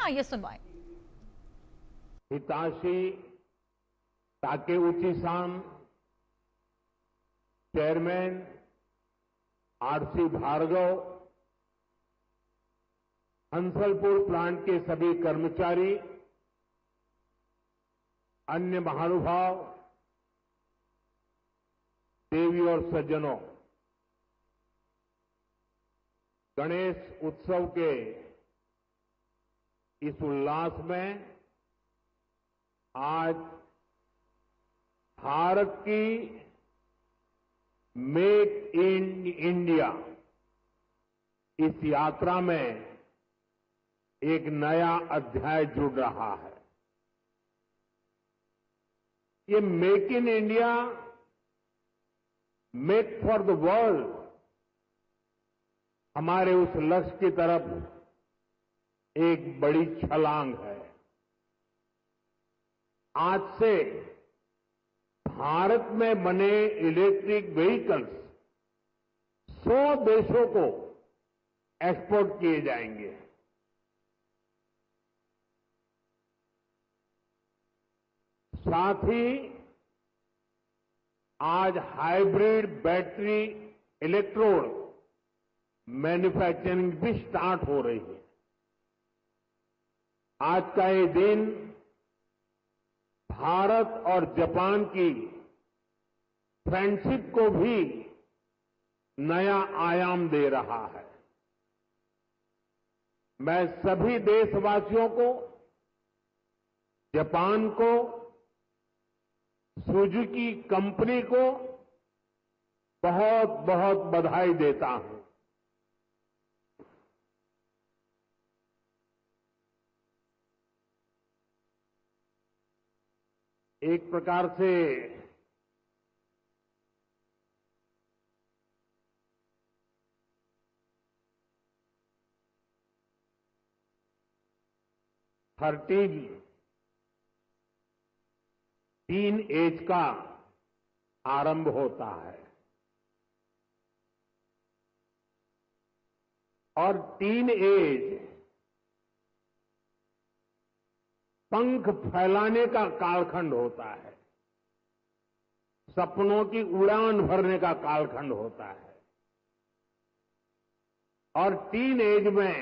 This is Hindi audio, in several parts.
आइए सुनवाएं। Hisashi Takeuchi san, chairman RC Bhargava, Hansalpur plant के सभी कर्मचारी, अन्य महानुभाव, देवी और सज्जनों, गणेश उत्सव के इस उल्लास में आज भारत की मेक इन इंडिया इस यात्रा में एक नया अध्याय जुड़ रहा है। ये make in India, make for the world हमारे उस लक्ष्य की तरफ एक बड़ी छलांग है। आज से भारत में बने इलेक्ट्रिक व्हीकल्स 100 देशों को एक्सपोर्ट किए जाएंगे। साथ ही आज हाइब्रिड बैटरी इलेक्ट्रोड मैन्युफैक्चरिंग भी स्टार्ट हो रही है। आज का ये दिन भारत और जापान की फ्रेंडशिप को भी नया आयाम दे रहा है। मैं सभी देशवासियों को, जापान को, सुजुकी कंपनी को बहुत बहुत बधाई देता हूं। एक प्रकार से टीन एज का आरंभ होता है और टीन एज पंख फैलाने का कालखंड होता है, सपनों की उड़ान भरने का कालखंड होता है और टीन एज में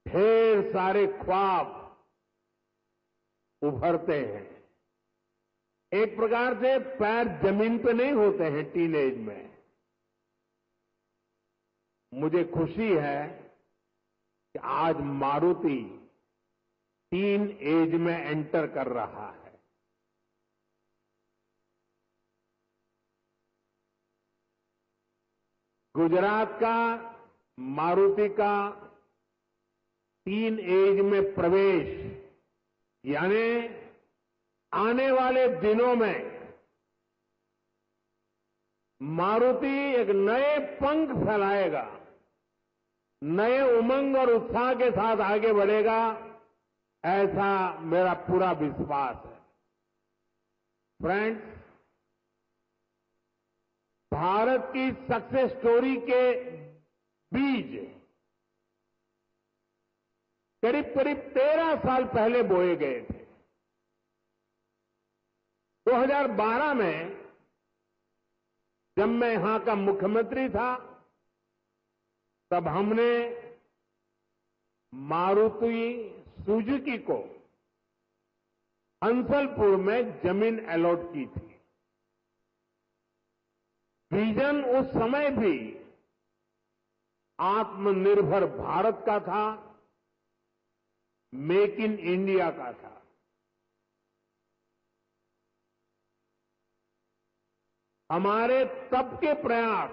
ढेर सारे ख्वाब उभरते हैं। एक प्रकार से पैर जमीन पे नहीं होते हैं टीन एज में। मुझे खुशी है कि आज मारुति टीन एज में एंटर कर रहा है। गुजरात का मारुति का टीन एज में प्रवेश यानी आने वाले दिनों में मारुति एक नए पंख फैलाएगा, नए उमंग और उत्साह के साथ आगे बढ़ेगा, ऐसा मेरा पूरा विश्वास है। फ्रेंड्स, भारत की सक्सेस स्टोरी के बीज करीब करीब 13 साल पहले बोए गए थे। 2012 में जब मैं यहां का मुख्यमंत्री था, तब हमने मारुति सुजुकी को हंसलपुर में जमीन अलॉट की थी। विजन उस समय भी आत्मनिर्भर भारत का था, मेक इन इंडिया का था। हमारे तब के प्रयास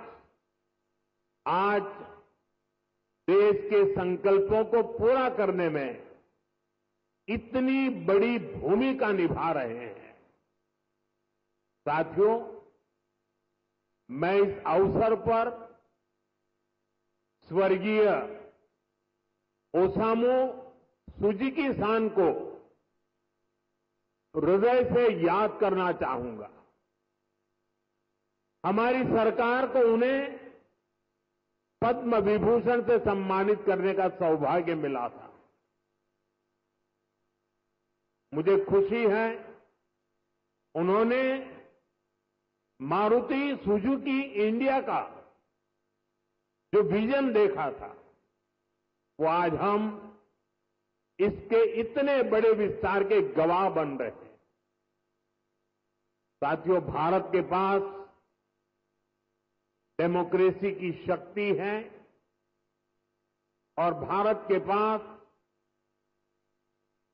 आज देश के संकल्पों को पूरा करने में इतनी बड़ी भूमिका निभा रहे हैं। साथियों, मैं इस अवसर पर स्वर्गीय ओसामू सुजुकी-सान को हृदय से याद करना चाहूंगा। हमारी सरकार को उन्हें पद्म विभूषण से सम्मानित करने का सौभाग्य मिला था। मुझे खुशी है उन्होंने मारुति सुजुकी इंडिया का जो विजन देखा था वो आज हम इसके इतने बड़े विस्तार के गवाह बन रहे हैं। साथियों, भारत के पास डेमोक्रेसी की शक्ति है और भारत के पास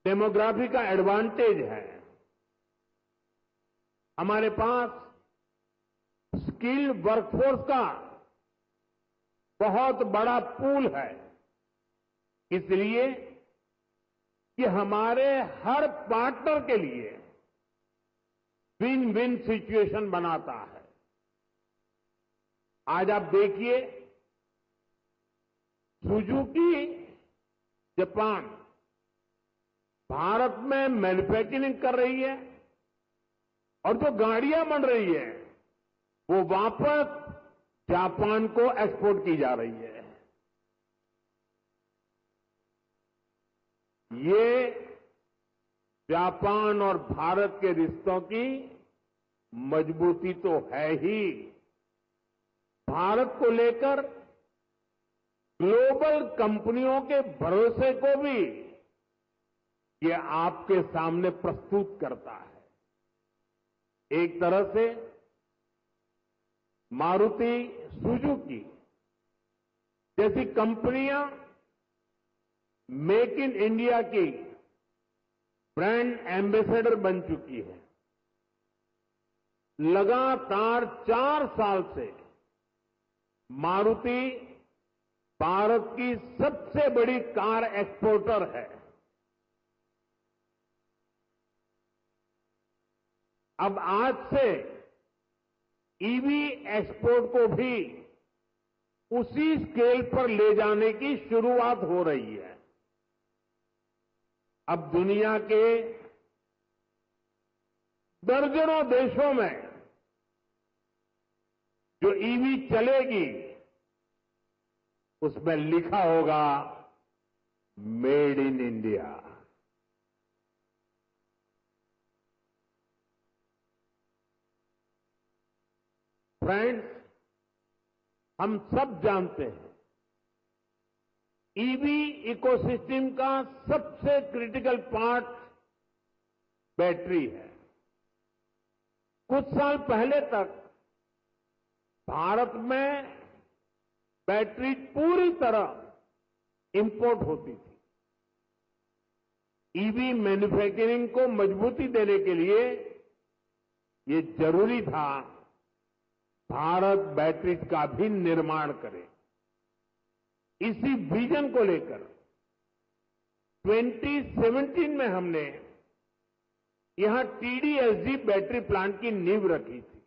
डेमोग्राफी का एडवांटेज है। हमारे पास स्किल्ड वर्कफोर्स का बहुत बड़ा पूल है, इसलिए कि हमारे हर पार्टनर के लिए विन विन सिचुएशन बनाता है। आज आप देखिए, सुजुकी जापान भारत में मैन्युफैक्चरिंग कर रही है और जो गाड़ियां बन रही है वो वापस जापान को एक्सपोर्ट की जा रही है। ये जापान और भारत के रिश्तों की मजबूती तो है ही, भारत को लेकर ग्लोबल कंपनियों के भरोसे को भी ये आपके सामने प्रस्तुत करता है। एक तरह से मारुति सुजुकी जैसी कंपनियां मेक इन इंडिया की ब्रांड एम्बेसडर बन चुकी है। लगातार 4 साल से मारुति भारत की सबसे बड़ी कार एक्सपोर्टर है। अब आज से ईवी एक्सपोर्ट को भी उसी स्केल पर ले जाने की शुरुआत हो रही है। अब दुनिया के दर्जनों देशों में जो ईवी चलेगी उसमें लिखा होगा मेड इन इंडिया। फ्रेंड्स, हम सब जानते हैं ईवी इकोसिस्टम का सबसे क्रिटिकल पार्ट बैटरी है। कुछ साल पहले तक भारत में बैटरी पूरी तरह इंपोर्ट होती थी। ईवी मैन्युफैक्चरिंग को मजबूती देने के लिए ये जरूरी था भारत बैटरीज का भी निर्माण करे। इसी विजन को लेकर 2017 में हमने यहां टीडीएसजी बैटरी प्लांट की नींव रखी थी।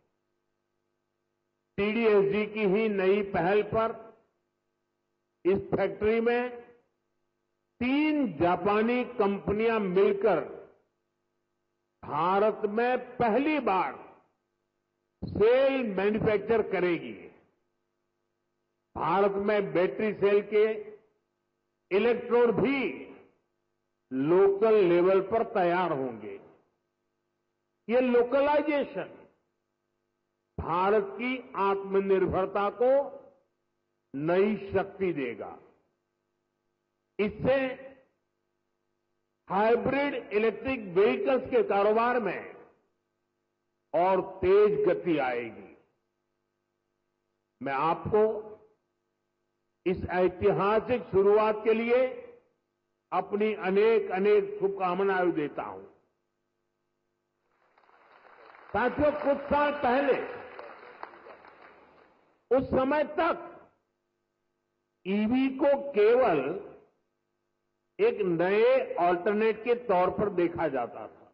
टीडीएसजी की ही नई पहल पर इस फैक्ट्री में 3 जापानी कंपनियां मिलकर भारत में पहली बार सेल मैन्युफैक्चर करेगी। भारत में बैटरी सेल के इलेक्ट्रोड भी लोकल लेवल पर तैयार होंगे। ये लोकलाइजेशन भारत की आत्मनिर्भरता को नई शक्ति देगा। इससे हाइब्रिड इलेक्ट्रिक व्हीकल्स के कारोबार में और तेज गति आएगी। मैं आपको इस ऐतिहासिक शुरुआत के लिए अपनी अनेक अनेक शुभकामनाएं देता हूं। साथियों, कुछ साल पहले उस समय तक ईवी को केवल एक नए ऑल्टरनेट के तौर पर देखा जाता था,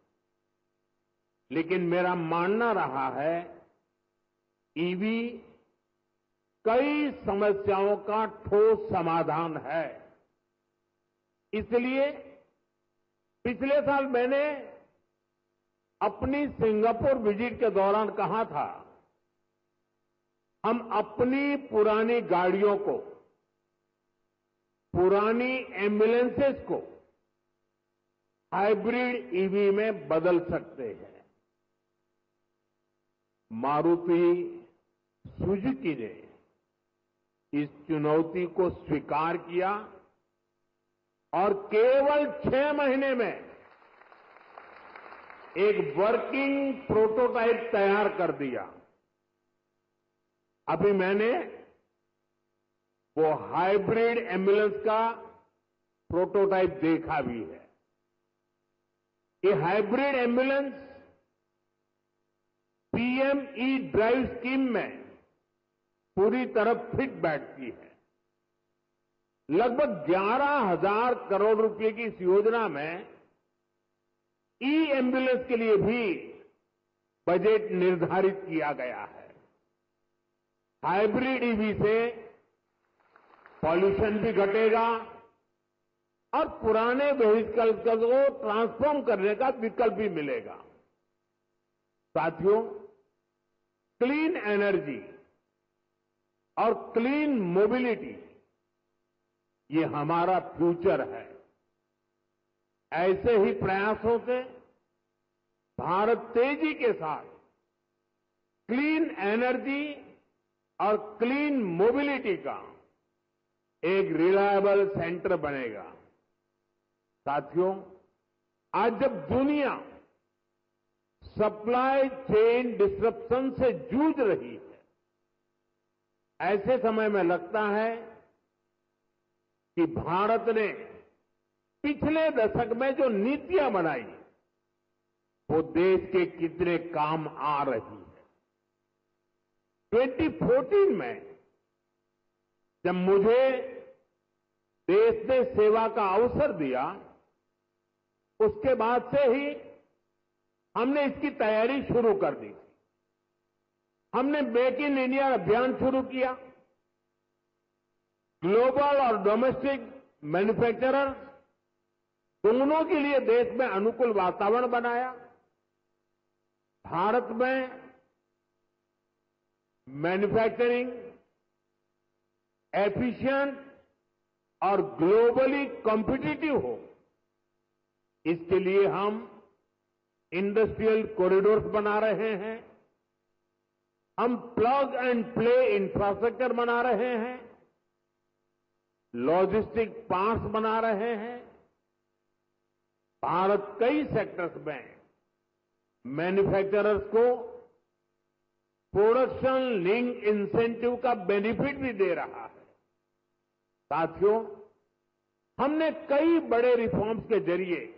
लेकिन मेरा मानना रहा है ईवी कई समस्याओं का ठोस समाधान है। इसलिए पिछले साल मैंने अपनी सिंगापुर विजिट के दौरान कहा था, हम अपनी पुरानी गाड़ियों को, पुरानी एम्बुलेंसेस को हाइब्रिड ईवी में बदल सकते हैं। मारुति सुजुकी ने इस चुनौती को स्वीकार किया और केवल 6 महीने में एक वर्किंग प्रोटोटाइप तैयार कर दिया। अभी मैंने वो हाइब्रिड एम्बुलेंस का प्रोटोटाइप देखा भी है। ये hybrid ambulance PM E drive scheme में पूरी तरह फिट बैठती है। लगभग 11,000 करोड़ रुपए की इस योजना में ई एम्बुलेंस के लिए भी बजट निर्धारित किया गया है। हाइब्रिड ईवी से पॉल्यूशन भी घटेगा और पुराने व्हीकल को ट्रांसफॉर्म करने का विकल्प भी मिलेगा। साथियों, क्लीन एनर्जी और क्लीन मोबिलिटी ये हमारा फ्यूचर है। ऐसे ही प्रयासों से भारत तेजी के साथ क्लीन एनर्जी और क्लीन मोबिलिटी का एक रिलायबल सेंटर बनेगा। साथियों, आज जब दुनिया सप्लाई चेन डिसरप्शन से जूझ रही है, ऐसे समय में लगता है कि भारत ने पिछले दशक में जो नीतियां बनाई वो देश के कितने काम आ रही है। 2014 में जब मुझे देश ने सेवा का अवसर दिया, उसके बाद से ही हमने इसकी तैयारी शुरू कर दी। हमने मेक इन इंडिया अभियान शुरू किया। ग्लोबल और डोमेस्टिक मैन्युफैक्चरर्स दोनों के लिए देश में अनुकूल वातावरण बनाया। भारत में मैन्युफैक्चरिंग एफिशिएंट और ग्लोबली कॉम्पिटिटिव हो, इसके लिए हम इंडस्ट्रियल कॉरिडोर्स बना रहे हैं। हम प्लग एंड प्ले इंफ्रास्ट्रक्चर बना रहे हैं, लॉजिस्टिक पार्क्स बना रहे हैं। भारत कई सेक्टर्स में मैन्युफैक्चरर्स को प्रोडक्शन लिंक इंसेंटिव का बेनिफिट भी दे रहा है। साथियों, हमने कई बड़े रिफॉर्म्स के जरिए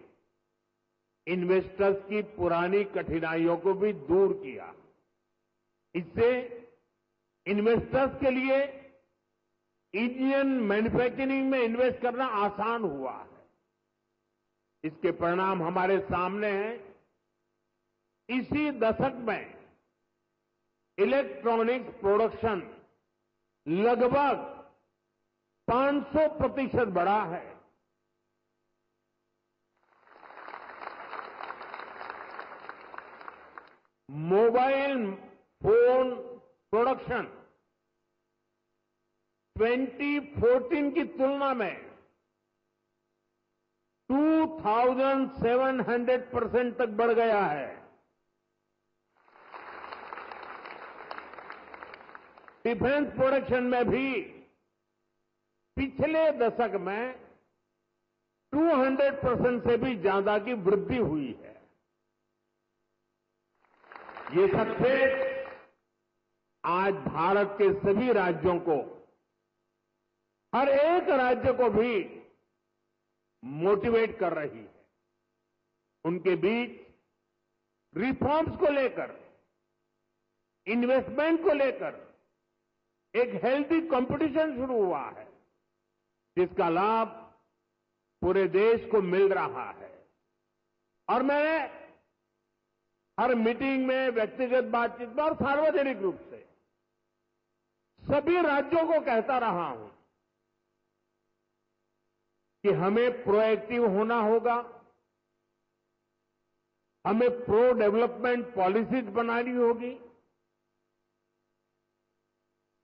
इन्वेस्टर्स की पुरानी कठिनाइयों को भी दूर किया। इससे इन्वेस्टर्स के लिए इंडियन मैन्युफैक्चरिंग में इन्वेस्ट करना आसान हुआ है। इसके परिणाम हमारे सामने हैं। इसी दशक में इलेक्ट्रॉनिक्स प्रोडक्शन लगभग 500% बढ़ा है। मोबाइल फोन प्रोडक्शन 2014 की तुलना में 2700% तक बढ़ गया है। डिफेंस प्रोडक्शन में भी पिछले दशक में 200% से भी ज्यादा की वृद्धि हुई है। ये सक्सेस आज भारत के सभी राज्यों को, हर एक राज्य को भी मोटिवेट कर रही है। उनके बीच रिफॉर्म्स को लेकर, इन्वेस्टमेंट को लेकर एक हेल्दी कंपटीशन शुरू हुआ है, जिसका लाभ पूरे देश को मिल रहा है। और मैं हर मीटिंग में, व्यक्तिगत बातचीत में और सार्वजनिक रूप से सभी राज्यों को कहता रहा हूं कि हमें प्रोएक्टिव होना होगा, हमें प्रो डेवलपमेंट पॉलिसीज बनानी होगी,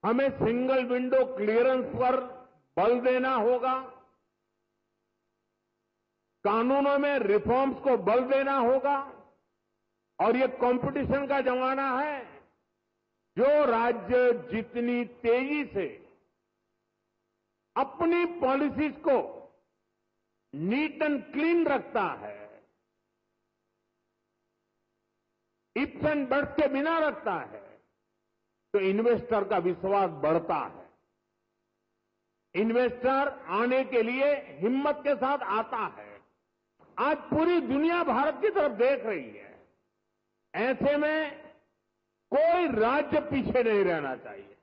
हमें सिंगल विंडो क्लियरेंस पर बल देना होगा, कानूनों में रिफॉर्म्स को बल देना होगा और ये कंपटीशन का जमाना है। जो राज्य जितनी तेजी से अपनी पॉलिसीज को नीट एंड क्लीन रखता है, इफ्स एंड बट्स के बिना रखता है, तो इन्वेस्टर का विश्वास बढ़ता है। इन्वेस्टर आने के लिए हिम्मत के साथ आता है। आज पूरी दुनिया भारत की तरफ देख रही है। ऐसे में कोई राज्य पीछे नहीं रहना चाहिए।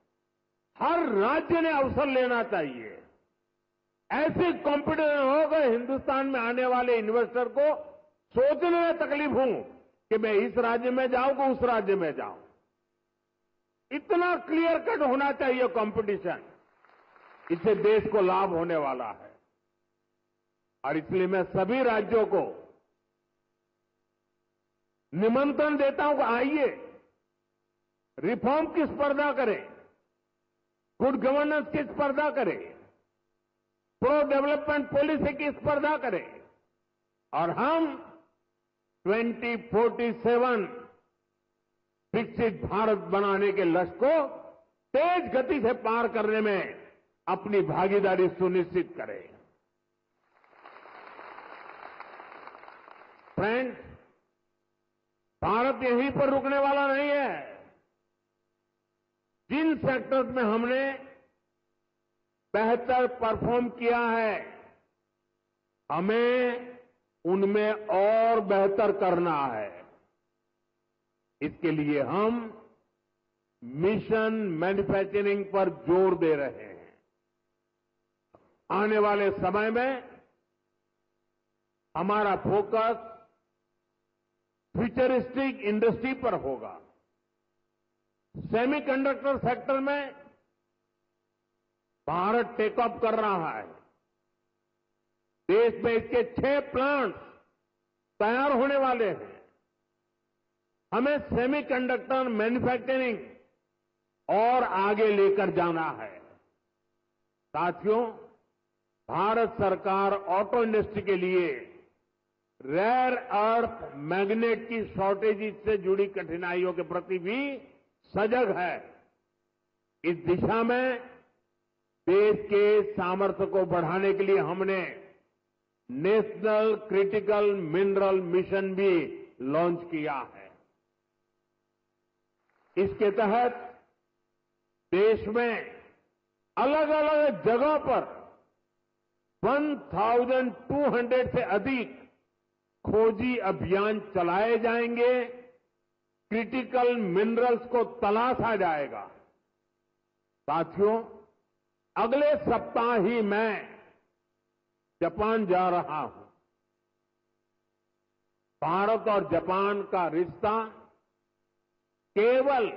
हर राज्य ने अवसर लेना चाहिए। ऐसे कॉम्पिटिशन होगा हिंदुस्तान में आने वाले इन्वेस्टर को सोचने में तकलीफ हूं कि मैं इस राज्य में जाऊं कि उस राज्य में जाऊं। इतना क्लियर कट होना चाहिए कंपटीशन। इससे देश को लाभ होने वाला है। और इसलिए मैं सभी राज्यों को निमंत्रण देता हूं कि आइए, रिफॉर्म की स्पर्धा करें, गुड गवर्नेंस की स्पर्धा करें, प्रो डेवलपमेंट पॉलिसी की स्पर्धा करें और हम 2047 विकसित भारत बनाने के लक्ष्य को तेज गति से पार करने में अपनी भागीदारी सुनिश्चित करें। फ्रेंड्स, भारत यहीं पर रुकने वाला नहीं है। जिन सेक्टर्स में हमने बेहतर परफॉर्म किया है, हमें उनमें और बेहतर करना है। इसके लिए हम मिशन मैन्युफैक्चरिंग पर जोर दे रहे हैं। आने वाले समय में हमारा फोकस फ्यूचरिस्टिक इंडस्ट्री पर होगा। सेमीकंडक्टर सेक्टर में भारत टेक ऑफ कर रहा है। देश में इसके 6 प्लांट्स तैयार होने वाले हैं। हमें सेमीकंडक्टर मैन्युफैक्चरिंग और आगे लेकर जाना है। साथियों, भारत सरकार ऑटो इंडस्ट्री के लिए रेयर अर्थ मैग्नेट की शॉर्टेज से जुड़ी कठिनाइयों के प्रति भी सजग है। इस दिशा में देश के सामर्थ्य को बढ़ाने के लिए हमने नेशनल क्रिटिकल मिनरल मिशन भी लॉन्च किया है। इसके तहत देश में अलग अलग जगहों पर 1200 से अधिक खोजी अभियान चलाए जाएंगे। क्रिटिकल मिनरल्स को तलाशा जाएगा। साथियों, अगले सप्ताह ही मैं जापान जा रहा हूं। भारत और जापान का रिश्ता केवल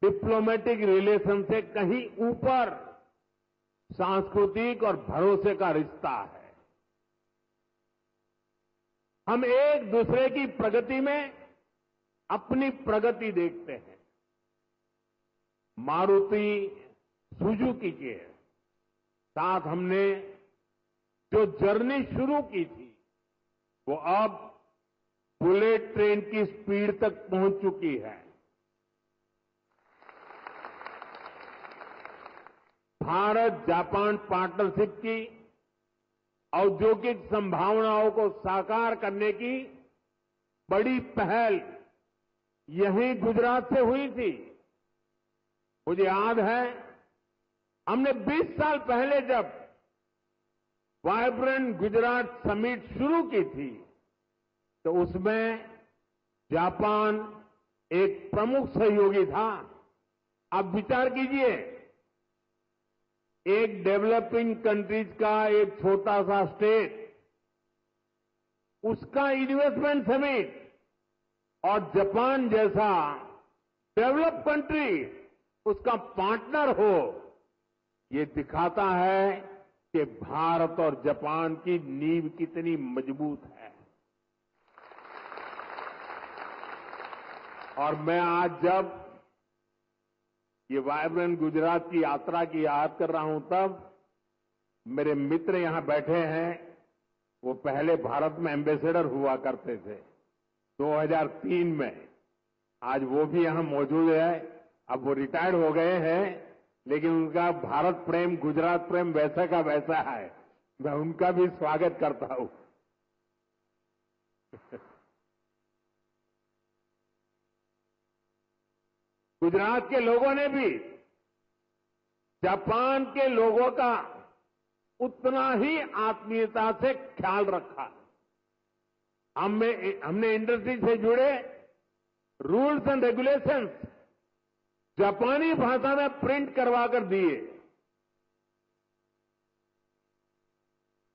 डिप्लोमेटिक रिलेशन से कहीं ऊपर सांस्कृतिक और भरोसे का रिश्ता है। हम एक दूसरे की प्रगति में अपनी प्रगति देखते हैं। मारुति सुजुकी के साथ हमने जो जर्नी शुरू की थी, वो अब बुलेट ट्रेन की स्पीड तक पहुंच चुकी है। भारत जापान पार्टनरशिप की औद्योगिक संभावनाओं को साकार करने की बड़ी पहल यहीं गुजरात से हुई थी। मुझे याद है, हमने 20 साल पहले जब वाइब्रेंट गुजरात समिट शुरू की थी, तो उसमें जापान एक प्रमुख सहयोगी था। आप विचार कीजिए, एक डेवलपिंग कंट्रीज का एक छोटा सा स्टेट, उसका इन्वेस्टमेंट समिट, और जापान जैसा डेवलप कंट्री उसका पार्टनर हो, ये दिखाता है कि भारत और जापान की नींव कितनी मजबूत है। और मैं आज जब ये वाइब्रेंट गुजरात की यात्रा की याद कर रहा हूं, तब मेरे मित्र यहां बैठे हैं, वो पहले भारत में एम्बेसडर हुआ करते थे 2003 में। आज वो भी यहां मौजूद है। अब वो रिटायर्ड हो गए हैं, लेकिन उनका भारत प्रेम, गुजरात प्रेम वैसा का वैसा है। मैं उनका भी स्वागत करता हूं। गुजरात के लोगों ने भी जापान के लोगों का उतना ही आत्मीयता से ख्याल रखा। हमने इंडस्ट्री से जुड़े रूल्स एंड रेगुलेशंस जापानी भाषा में प्रिंट करवा कर दिए।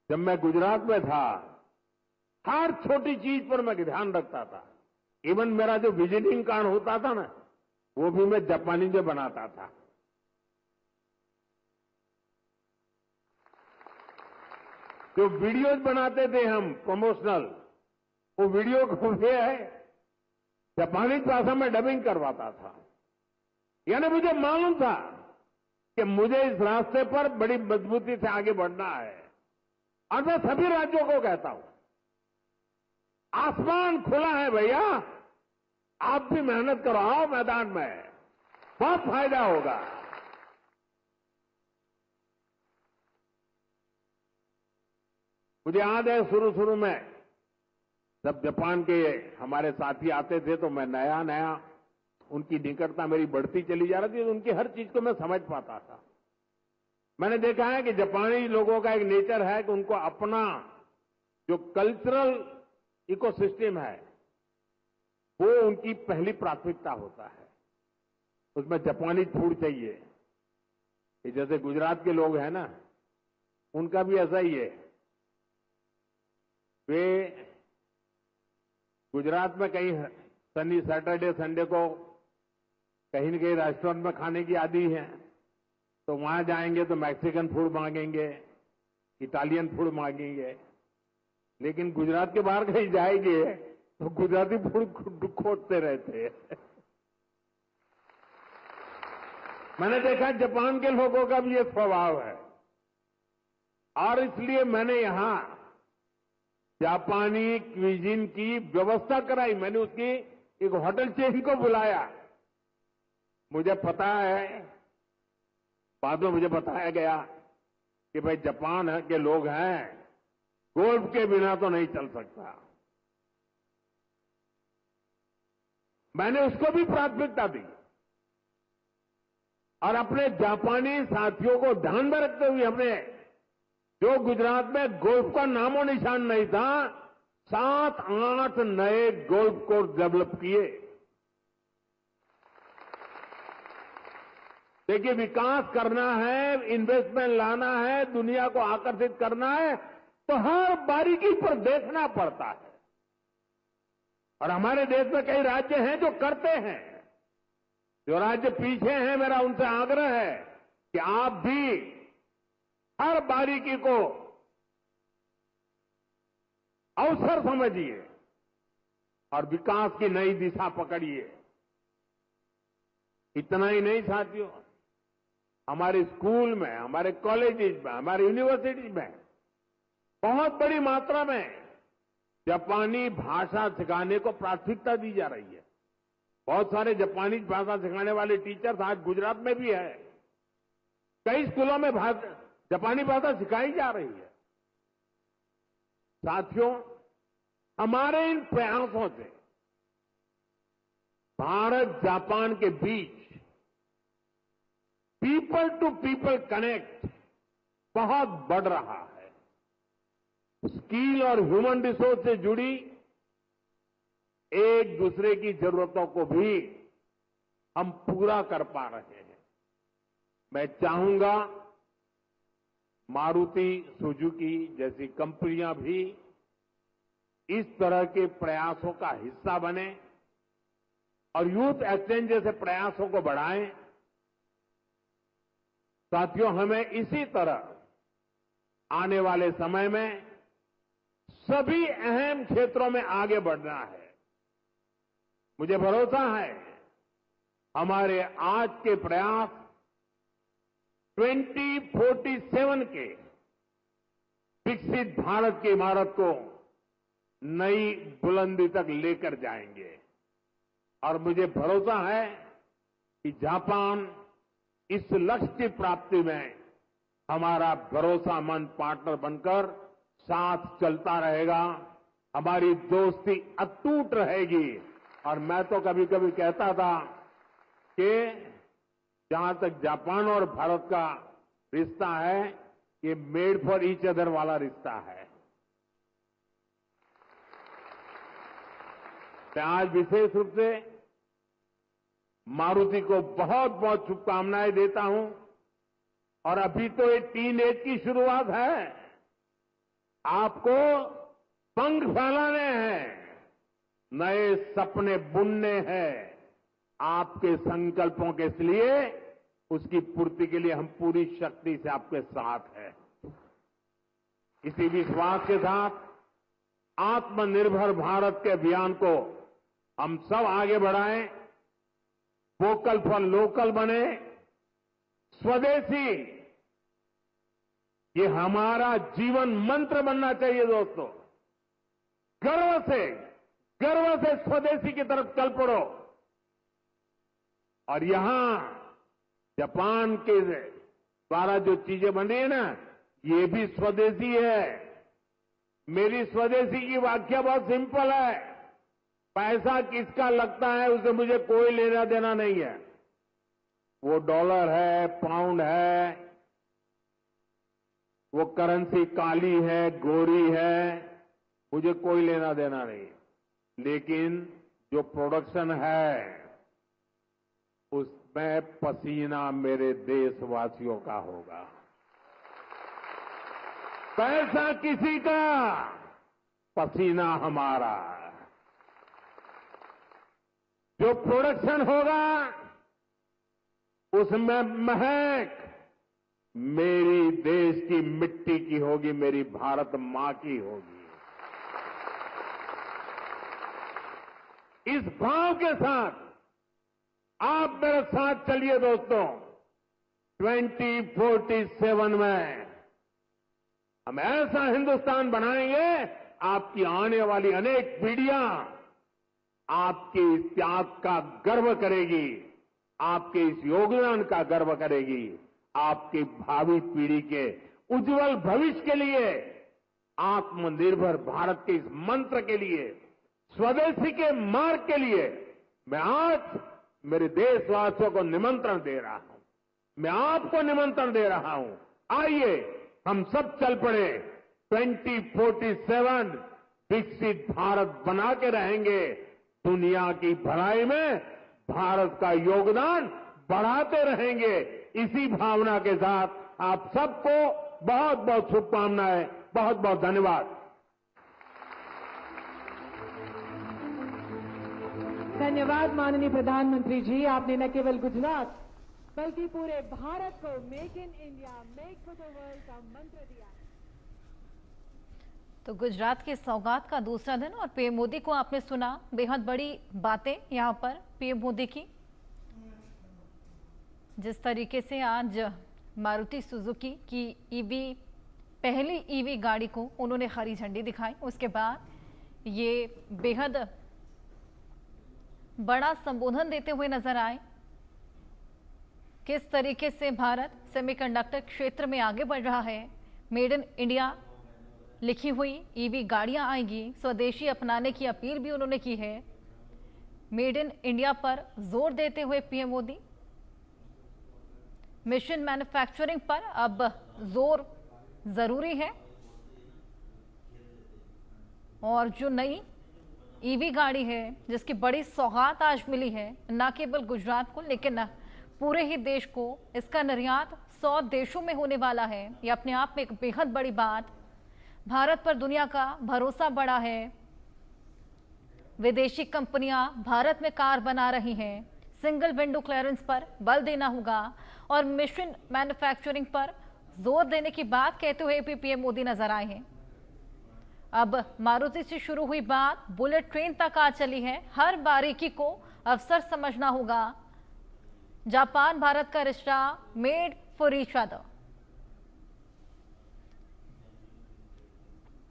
जब मैं गुजरात में था, हर छोटी चीज पर मैं ध्यान रखता था। इवन मेरा जो विजिटिंग कार्ड होता था ना, वो भी मैं जापानी में बनाता था। जो वीडियोज बनाते थे हम प्रमोशनल, वो वीडियो को भी जापानी भाषा में डबिंग करवाता था। यानी मुझे मालूम था कि मुझे इस रास्ते पर बड़ी मजबूती से आगे बढ़ना है। और मैं सभी राज्यों को कहता हूं, आसमान खुला है भैया, आप भी मेहनत करो, आओ मैदान में, बहुत फायदा होगा। मुझे याद है शुरू में जब जापान के हमारे साथी आते थे तो मैं नया नया उनकी निकटता मेरी बढ़ती चली जा रही थी, तो उनकी हर चीज को मैं समझ पाता था। मैंने देखा है कि जापानी लोगों का एक नेचर है कि उनको अपना जो कल्चरल इकोसिस्टम है वो उनकी पहली प्राथमिकता होता है। उसमें जापानी फूड चाहिए। ये जैसे गुजरात के लोग हैं ना, उनका भी ऐसा ही है। वे गुजरात में कहीं शनि, सैटरडे, संडे को कहीं न कहीं रेस्टोरेंट में खाने की आदी है, तो वहां जाएंगे तो मैक्सिकन फूड मांगेंगे, इटालियन फूड मांगेंगे। लेकिन गुजरात के बाहर कहीं जाएंगे तो गुजराती फूड खोजते रहते हैं। मैंने देखा जापान के लोगों का भी ये स्वभाव है, और इसलिए मैंने यहां जापानी क्विजीन की व्यवस्था कराई। मैंने उसकी एक होटल चेन को बुलाया। मुझे पता है, बाद में मुझे बताया गया कि भाई जापान के लोग हैं, गोल्फ के बिना तो नहीं चल सकता। मैंने उसको भी प्राथमिकता दी और अपने जापानी साथियों को ध्यान में रखते हुए हमने, जो गुजरात में गोल्फ का नामो निशान नहीं था, 7-8 नए गोल्फ कोर्स डेवलप किए। देखिए, विकास करना है, इन्वेस्टमेंट लाना है, दुनिया को आकर्षित करना है, तो हर बारीकी पर देखना पड़ता है। और हमारे देश में कई राज्य हैं जो करते हैं। जो राज्य पीछे हैं, मेरा उनसे आग्रह है कि आप भी हर बारीकी को अवसर समझिए और विकास की नई दिशा पकड़िए। इतना ही नहीं साथियों, हमारे स्कूल में, हमारे कॉलेजेस में, हमारे यूनिवर्सिटीज में बहुत बड़ी मात्रा में जापानी भाषा सिखाने को प्राथमिकता दी जा रही है। बहुत सारे जापानी भाषा सिखाने वाले टीचर्स आज गुजरात में भी है। कई स्कूलों में जापानी भाषा सिखाई जा रही है। साथियों, हमारे इन प्रयासों से भारत जापान के बीच पीपल टू पीपल कनेक्ट बहुत बढ़ रहा है। स्किल और ह्यूमन रिसोर्स से जुड़ी एक दूसरे की जरूरतों को भी हम पूरा कर पा रहे हैं। मैं चाहूंगा मारुति सुजुकी जैसी कंपनियां भी इस तरह के प्रयासों का हिस्सा बने और यूथ एक्सचेंज जैसे प्रयासों को बढ़ाएं। साथियों, हमें इसी तरह आने वाले समय में सभी अहम क्षेत्रों में आगे बढ़ना है। मुझे भरोसा है हमारे आज के प्रयास 2047 के विकसित भारत की इमारत को नई बुलंदी तक लेकर जाएंगे। और मुझे भरोसा है कि जापान इस लक्ष्य की प्राप्ति में हमारा भरोसामंद पार्टनर बनकर साथ चलता रहेगा। हमारी दोस्ती अटूट रहेगी। और मैं तो कभी कभी कहता था कि जहां तक जापान और भारत का रिश्ता है, ये मेड फॉर ईच अदर वाला रिश्ता है। मैं आज विशेष रूप से मारुति को बहुत बहुत शुभकामनाएं देता हूं। और अभी तो ये टीन-एज की शुरुआत है। आपको पंख फैलाने हैं, नए सपने बुनने हैं। आपके संकल्पों के लिए, उसकी पूर्ति के लिए हम पूरी शक्ति से आपके साथ हैं। इसी विश्वास के साथ आत्मनिर्भर भारत के अभियान को हम सब आगे बढ़ाएं, वोकल फॉर लोकल बने, स्वदेशी ये हमारा जीवन मंत्र बनना चाहिए। दोस्तों, गर्व से स्वदेशी की तरफ चल पड़ो। और यहां जापान के द्वारा जो चीजें बन रही है ना, ये भी स्वदेशी है। मेरी स्वदेशी की व्याख्या बहुत सिंपल है। पैसा किसका लगता है उससे मुझे कोई लेना देना नहीं है। वो डॉलर है, पाउंड है, वो करेंसी काली है, गोरी है, मुझे कोई लेना देना नहीं। लेकिन जो प्रोडक्शन है उसमें पसीना मेरे देशवासियों का होगा। पैसा किसी का, पसीना हमारा। जो प्रोडक्शन होगा उसमें महक मेरी देश की मिट्टी की होगी, मेरी भारत मां की होगी। इस भाव के साथ आप मेरे साथ चलिए दोस्तों। 2047 में हम ऐसा हिंदुस्तान बनाएंगे, आपकी आने वाली अनेक पीढ़ियां आपके इस त्याग का गर्व करेगी, आपके इस योगदान का गर्व करेगी। आपकी भावी पीढ़ी के उज्जवल भविष्य के लिए, आत्मनिर्भर भारत के इस मंत्र के लिए, स्वदेशी के मार्ग के लिए मैं आज मेरे देशवासियों को निमंत्रण दे रहा हूं। मैं आपको निमंत्रण दे रहा हूं। आइए हम सब चल पड़े। 2047 विकसित भारत बना के रहेंगे। दुनिया की भलाई में भारत का योगदान बढ़ाते रहेंगे। इसी भावना के साथ आप सबको बहुत बहुत शुभकामनाएं, बहुत बहुत धन्यवाद। धन्यवाद माननीय प्रधानमंत्री जी। आपने न केवल गुजरात बल्कि पूरे भारत को make in India, make for the world का मंत्र दिया। तो गुजरात के सौगात का दूसरा दिन और पीएम मोदी को आपने सुना, बेहद बड़ी बातें यहां पर पीएम मोदी की। जिस तरीके से आज मारुति सुजुकी की पहली ईवी गाड़ी को उन्होंने हरी झंडी दिखाई, उसके बाद ये बेहद बड़ा संबोधन देते हुए नजर आए। किस तरीके से भारत सेमीकंडक्टर क्षेत्र में आगे बढ़ रहा है। मेड इन इंडिया लिखी हुई ईवी गाड़ियां आएंगी, स्वदेशी अपनाने की अपील भी उन्होंने की है। मेड इन इंडिया पर जोर देते हुए पीएम मोदी मिशन मैन्युफैक्चरिंग पर अब जोर जरूरी है। और जो नई ईवी गाड़ी है जिसकी बड़ी सौगात आज मिली है, न केवल गुजरात को लेकिन पूरे ही देश को, इसका निर्यात 100 देशों में होने वाला है। यह अपने आप में एक बेहद बड़ी बात। भारत पर दुनिया का भरोसा बढ़ा है। विदेशी कंपनियां भारत में कार बना रही हैं। सिंगल विंडो क्लियरेंस पर बल देना होगा और मिशन मैन्युफैक्चरिंग पर जोर देने की बात कहते हुए भी पीएम मोदी नजर आए हैं। अब मारुति से शुरू हुई बात बुलेट ट्रेन तक आ चली है। हर बारीकी को अवसर समझना होगा। जापान भारत का रिश्ता मेड फॉर ईच अदर।